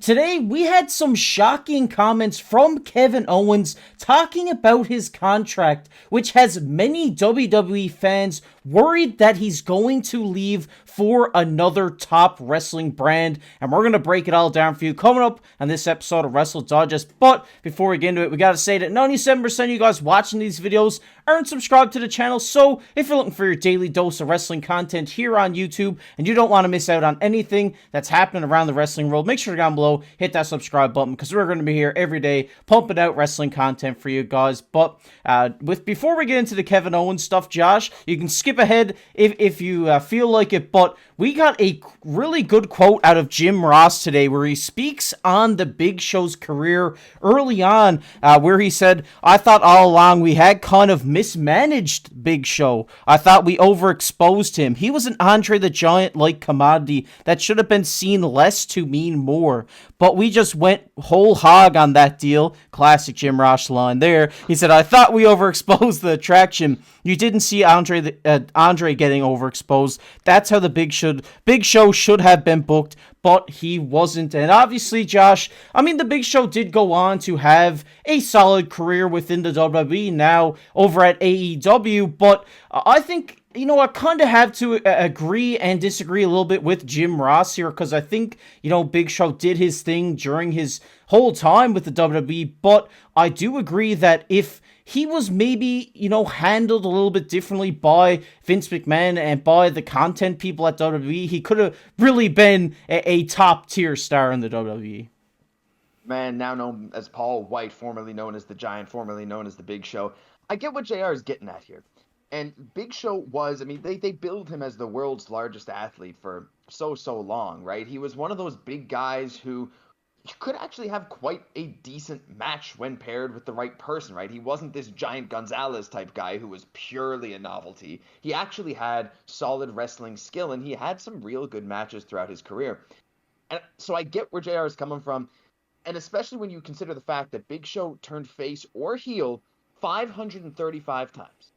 Today, we had some shocking comments from Kevin Owens talking about his contract, which has many WWE fans worried that he's going to leave for another top wrestling brand, and we're going to break it all down for you coming up on this episode of Wrestle Digest. But before we get into it, we got to say that 97% of you guys watching these videos aren't subscribed to the channel, so if you're looking for your daily dose of wrestling content here on YouTube, and you don't want to miss out on anything that's happening around the wrestling world, make sure to down below, hit that subscribe button, because we're going to be here every day pumping out wrestling content for you guys. But before we get into the Kevin Owens stuff, Josh, you can skip ahead if you feel like it, but we got a really good quote out of Jim Ross today where he speaks on the Big Show's career early on, where he said, "I thought all along we had kind of mismanaged Big Show. I thought we overexposed him. He was an Andre the Giant-like commodity that should have been seen less to mean more. But we just went whole hog on that deal." Classic Jim Ross line there. He said, "I thought we overexposed the attraction. You didn't see Andre getting overexposed. That's how the Big Show should have been booked, but he wasn't." And obviously, Josh, I mean, the Big Show did go on to have a solid career within the WWE, now over at AEW, but I think, you know, I kind of have to agree and disagree a little bit with Jim Ross here, because I think, you know, Big Show did his thing during his whole time with the WWE, but I do agree that if he was maybe, you know, handled a little bit differently by Vince McMahon and by the content people at WWE, he could have really been a top-tier star in the WWE. Man, now known as Paul White, formerly known as the Giant, formerly known as the Big Show. I get what JR is getting at here. And Big Show was, I mean, they billed him as the world's largest athlete for so long, right? He was one of those big guys who could actually have quite a decent match when paired with the right person, right? He wasn't this Giant Gonzalez type guy who was purely a novelty. He actually had solid wrestling skill, and he had some real good matches throughout his career. And so I get where JR is coming from, and especially when you consider the fact that Big Show turned face or heel 535 times.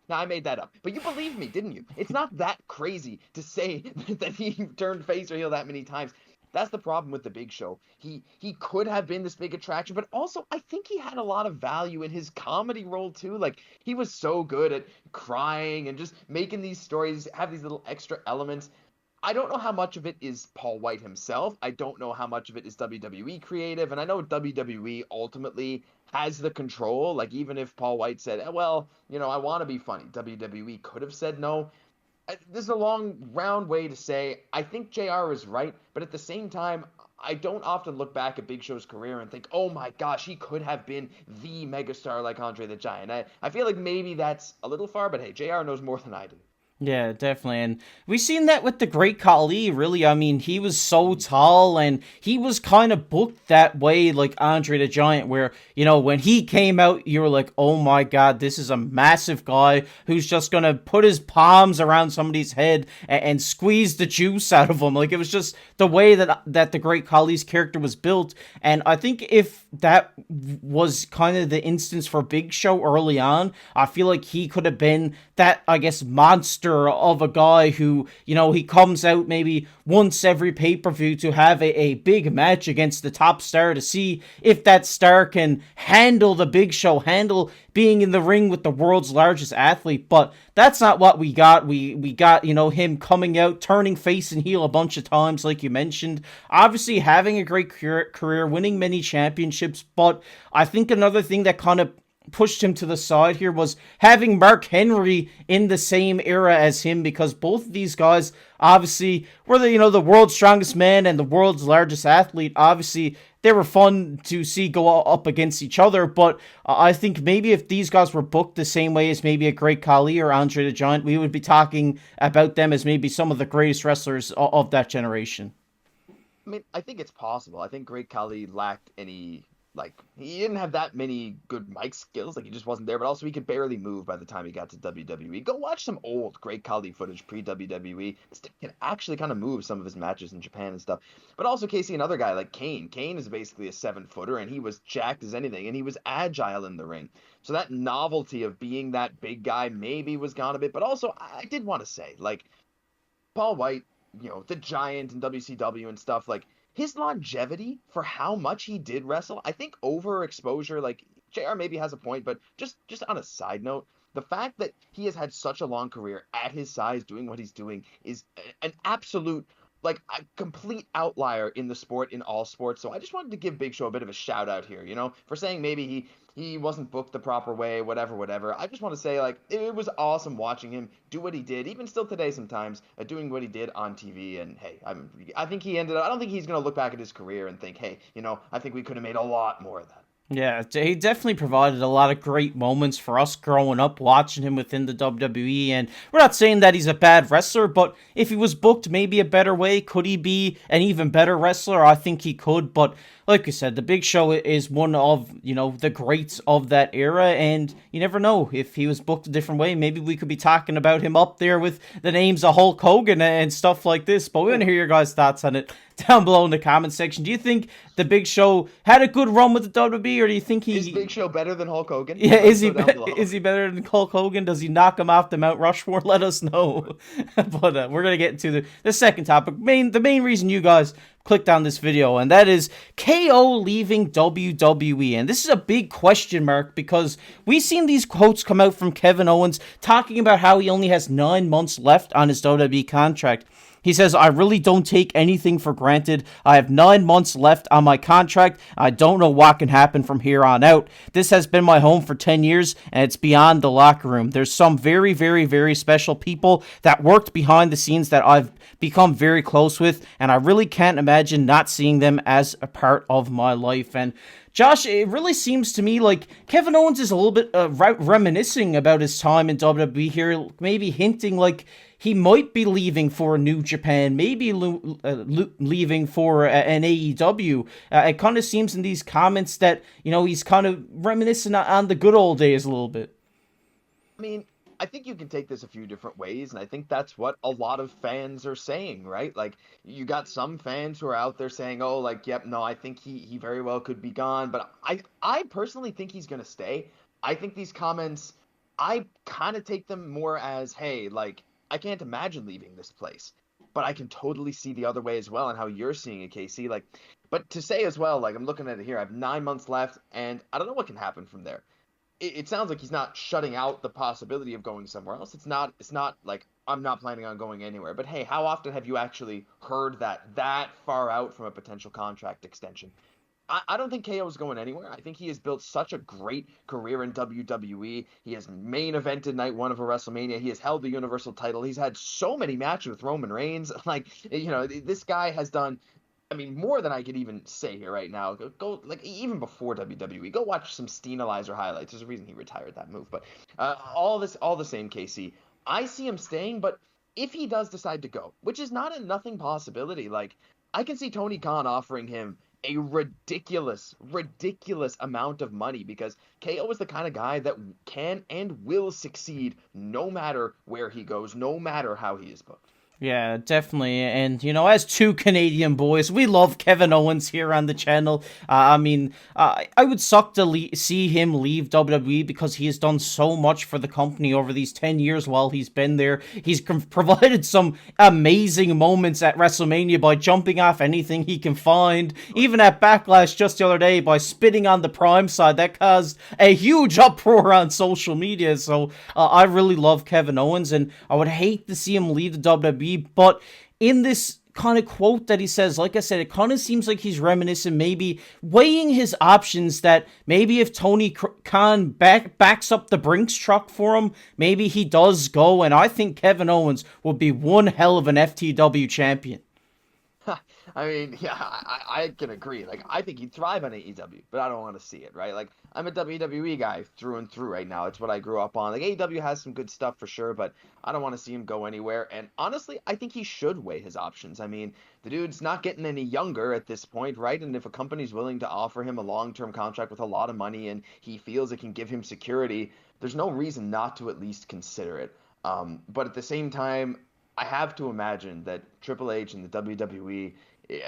Now, I made that up, but you believed me, didn't you? It's not that crazy to say that he turned face or heel that many times. That's the problem with the Big Show. He could have been this big attraction, but also I think he had a lot of value in his comedy role too. Like, he was so good at crying and just making these stories have these little extra elements. I don't know how much of it is Paul White himself. I don't know how much of it is WWE creative, and I know WWE ultimately has the control. Like, even if Paul White said, well, you know, I want to be funny, WWE could have said no. This is a long, round way to say I think JR is right, but at the same time, I don't often look back at Big Show's career and think, oh my gosh, he could have been the megastar like Andre the Giant. I feel like maybe that's a little far, but hey, JR knows more than I do. Yeah, definitely. And we've seen that with the Great Khali, really. I mean, he was so tall, and he was kind of booked that way, like Andre the Giant, where, you know, when he came out, you were like, oh my god, this is a massive guy who's just gonna put his palms around somebody's head and squeeze the juice out of them. Like, it was just the way that the Great Khali's character was built. And I think if that was kind of the instance for Big Show early on, I feel like he could have been that, I guess, monster of a guy who, you know, he comes out maybe once every pay-per-view to have a big match against the top star to see if that star can handle the Big Show, handle being in the ring with the world's largest athlete. But that's not what we got. We got, you know, him coming out, turning face and heel a bunch of times, like you mentioned. Obviously having a great career, winning many championships. But I think another thing that kind of pushed him to the side here was having Mark Henry in the same era as him, because both of these guys obviously were the world's strongest man and the world's largest athlete. Obviously they were fun to see go up against each other, but I think maybe if these guys were booked the same way as maybe a Great Khali or Andre the Giant, we would be talking about them as maybe some of the greatest wrestlers of that generation. I mean, I think it's possible. I think Great Khali lacked any, like, he didn't have that many good mic skills. Like, he just wasn't there. But also, he could barely move by the time he got to WWE. Go watch some old Great Khali footage pre-WWE. This dude can actually kind of move some of his matches in Japan and stuff. But also, Casey, another guy like Kane. Kane is basically a 7-footer, and he was jacked as anything, and he was agile in the ring. So that novelty of being that big guy maybe was gone a bit. But also, I did want to say, like, Paul White, you know, the Giant and WCW and stuff, like, his longevity for how much he did wrestle, I think overexposure, like JR maybe has a point, but just on a side note, the fact that he has had such a long career at his size doing what he's doing is an absolute like a complete outlier in the sport, in all sports. So I just wanted to give Big Show a bit of a shout out here, for saying maybe he wasn't booked the proper way, whatever. I just want to say, like, it was awesome watching him do what he did, even still today sometimes, doing what he did on TV. And hey, I think he ended up, I don't think he's going to look back at his career and think, hey, I think we could have made a lot more of that. Yeah, he definitely provided a lot of great moments for us growing up watching him within the WWE, and we're not saying that he's a bad wrestler, but if he was booked maybe a better way, could he be an even better wrestler? I think he could, but like I said, the Big Show is one of, the greats of that era, and you never know, if he was booked a different way, maybe we could be talking about him up there with the names of Hulk Hogan and stuff like this, but we want to hear your guys' thoughts on it down below in the comment section. Do you think the Big Show had a good run with the WWE, or do you think is Big Show better than Hulk Hogan? Yeah, is he better than Hulk Hogan? Does he knock him off the Mount Rushmore? Let us know. But we're gonna get into the second topic. The main reason you guys clicked on this video, and that is KO leaving WWE. And this is a big question mark because we've seen these quotes come out from Kevin Owens talking about how he only has 9 months left on his WWE contract. He says, I really don't take anything for granted. I have 9 months left on my contract. I don't know what can happen from here on out. This has been my home for 10 years, and it's beyond the locker room. There's some very, very, very special people that worked behind the scenes that I've become very close with, and I really can't imagine not seeing them as a part of my life. And Josh, it really seems to me like Kevin Owens is a little bit reminiscing about his time in WWE here, maybe hinting like he might be leaving for New Japan, maybe leaving for an AEW. It kind of seems in these comments that, he's kind of reminiscing on the good old days a little bit. I mean, I think you can take this a few different ways, and I think that's what a lot of fans are saying, right? Like, you got some fans who are out there saying, oh, like, yep, no, I think he very well could be gone, but I personally think he's going to stay. I think these comments, I kind of take them more as, hey, like, I can't imagine leaving this place, but I can totally see the other way as well and how you're seeing it, KC. Like, but to say as well, like, I'm looking at it here, I have 9 months left, and I don't know what can happen from there. It sounds like he's not shutting out the possibility of going somewhere else. It's not like I'm not planning on going anywhere. But hey, how often have you actually heard that far out from a potential contract extension? I don't think KO is going anywhere. I think he has built such a great career in WWE. He has main evented night one of a WrestleMania. He has held the Universal title. He's had so many matches with Roman Reigns. Like, this guy has done, I mean, more than I could even say here right now. Go like, even before WWE, go watch some Steenalizer highlights. There's a reason he retired that move. But all the same, KC, I see him staying. But if he does decide to go, which is not a nothing possibility, like, I can see Tony Khan offering him a ridiculous amount of money, because KO is the kind of guy that can and will succeed no matter where he goes, no matter how he is booked. Yeah, definitely. And, as two Canadian boys, we love Kevin Owens here on the channel. I would suck to see him leave WWE because he has done so much for the company over these 10 years while he's been there. He's provided some amazing moments at WrestleMania by jumping off anything he can find. Even at Backlash just the other day by spitting on the Prime side. That caused a huge uproar on social media. So I really love Kevin Owens, and I would hate to see him leave the WWE. But in this kind of quote that he says, like I said, it kind of seems like he's reminiscent, maybe weighing his options, that maybe if Tony Khan backs up the Brinks truck for him, maybe he does go. And I think Kevin Owens would be one hell of an FTW champion. I mean, yeah, I can agree. Like, I think he'd thrive on AEW, but I don't want to see it, right? Like, I'm a WWE guy through and through right now. It's what I grew up on. Like, AEW has some good stuff for sure, but I don't want to see him go anywhere. And honestly, I think he should weigh his options. I mean, the dude's not getting any younger at this point, right? And if a company's willing to offer him a long-term contract with a lot of money and he feels it can give him security, there's no reason not to at least consider it. But at the same time, I have to imagine that Triple H and the WWE,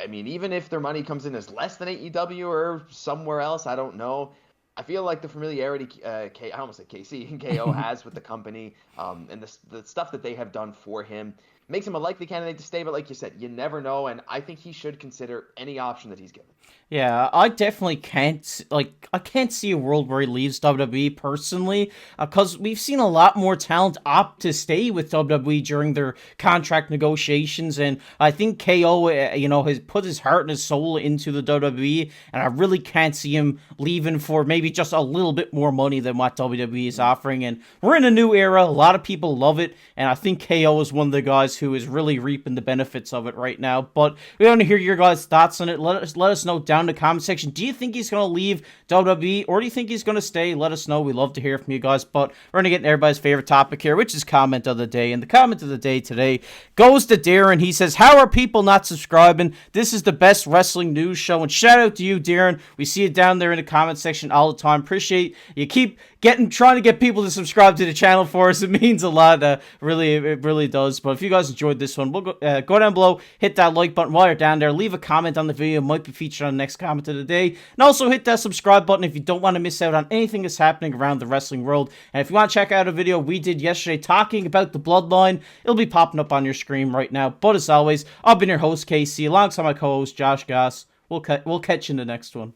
I mean, even if their money comes in as less than AEW or somewhere else, I don't know. I feel like the familiarity I almost said KC and KO has with the company, and the stuff that they have done for him makes him a likely candidate to stay, but like you said, you never know, and I think he should consider any option that he's given. Yeah, I definitely can't, I can't see a world where he leaves WWE personally, because we've seen a lot more talent opt to stay with WWE during their contract negotiations, and I think KO, has put his heart and his soul into the WWE, and I really can't see him leaving for maybe just a little bit more money than what WWE is offering, and we're in a new era, a lot of people love it, and I think KO is one of the guys who is really reaping the benefits of it right now, but we want to hear your guys' thoughts on it. Let us know down in the comment section. Do you think he's going to leave WWE, or do you think he's going to stay? Let us know. We love to hear from you guys, but we're going to get everybody's favorite topic here, which is comment of the day, and the comment of the day today goes to Darren. He says, how are people not subscribing? This is the best wrestling news show, and shout out to you, Darren. We see it down there in the comment section all the time. Appreciate you keep trying to get people to subscribe to the channel for us. It means a lot. It really does. But if you guys enjoyed this one, we'll go down below, hit that like button while you're down there, leave a comment on the video. It might be featured on the next comment of the day, and also hit that subscribe button if you don't want to miss out on anything that's happening around the wrestling world. And if you want to check out a video we did yesterday talking about the bloodline, it'll be popping up on your screen right now. But as always, I've been your host KC alongside my co-host Josh Gosse. We'll catch you in the next one.